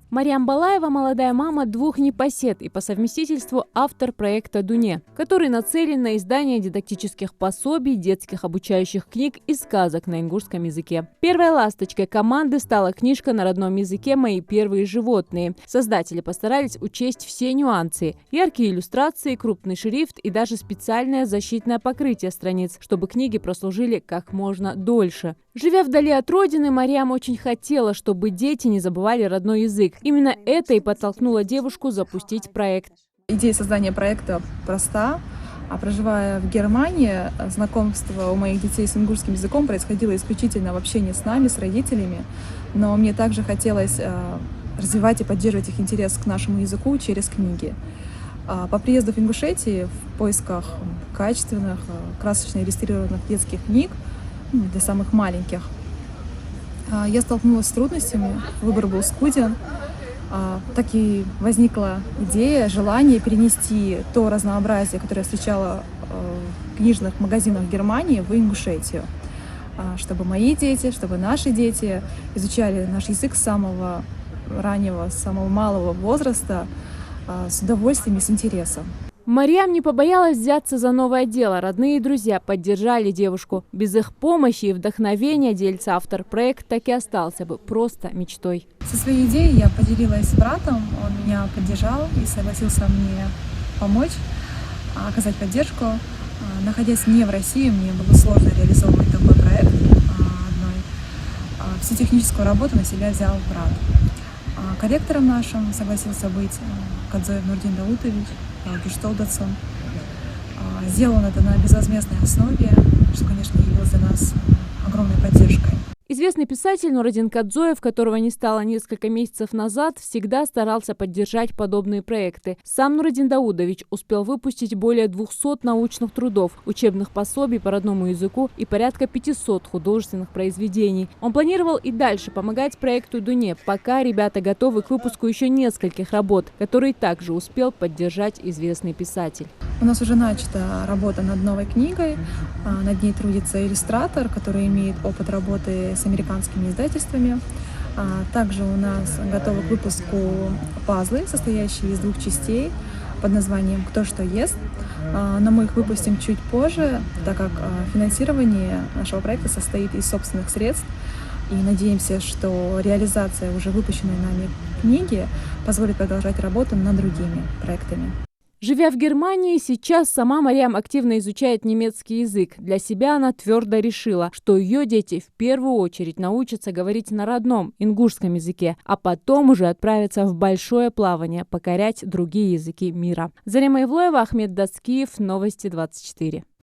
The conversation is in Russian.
Мариам Балаева – молодая мама двух непосед и по совместительству автор проекта «Дуне», который нацелен на издание дидактических пособий, детских обучающих книг и сказок на ингушском языке. Первой ласточкой команды стала книжка на родном языке «Мои первые животные». Создатели постарались учесть все нюансы – яркие иллюстрации, крупный шрифт и даже специальное защитное покрытие страниц, чтобы книги прослужили как можно дольше. Живя вдали от родины, Мариам очень хотела, чтобы дети не забывали родной язык. Именно это и подтолкнуло девушку запустить проект. Идея создания проекта проста. Проживая в Германии, знакомство у моих детей с ингушским языком происходило исключительно в общении с нами, с родителями. Но мне также хотелось развивать и поддерживать их интерес к нашему языку через книги. По приезду в Ингушетию в поисках качественных, красочно иллюстрированных детских книг для самых маленьких я столкнулась с трудностями, выбор был скуден. Так и возникла идея, желание перенести то разнообразие, которое я встречала в книжных магазинах Германии, в Ингушетию. Чтобы мои дети, чтобы наши дети изучали наш язык с самого раннего, с самого малого возраста, с удовольствием и с интересом. Мариам не побоялась взяться за новое дело. Родные и друзья поддержали девушку. Без их помощи и вдохновения, делится автор, проект так и остался бы просто мечтой. Со своей идеей я поделилась с братом, он меня поддержал и согласился мне помочь, оказать поддержку. Находясь не в России, мне было сложно реализовывать такой проект одной. Всю техническую работу на себя взял брат. Корректором нашим согласился быть Кадзоев Нурдин Даутович, Гештолдатсон. Сделано это на безвозмездной основе, что, конечно, явилось для нас огромной поддержкой. Известный писатель Нурадин Кадзоев, которого не стало несколько месяцев назад, всегда старался поддержать подобные проекты. Сам Нурадин Даудович успел выпустить более 200 научных трудов, учебных пособий по родному языку и порядка 500 художественных произведений. Он планировал и дальше помогать проекту «Дуне», пока ребята готовы к выпуску еще нескольких работ, которые также успел поддержать известный писатель. У нас уже начата работа над новой книгой. Над ней трудится иллюстратор, который имеет опыт работы с американскими издательствами. Также у нас готовы к выпуску пазлы, состоящие из 2 частей под названием «Кто что ест». Но мы их выпустим чуть позже, так как финансирование нашего проекта состоит из собственных средств. И надеемся, что реализация уже выпущенной нами книги позволит продолжать работу над другими проектами. Живя в Германии, сейчас сама Мариам активно изучает немецкий язык. Для себя она твердо решила, что ее дети в первую очередь научатся говорить на родном, ингушском языке, а потом уже отправятся в большое плавание, покорять другие языки мира. Зарема Ивлоева, Ахмед Дацкиев, Новости 24.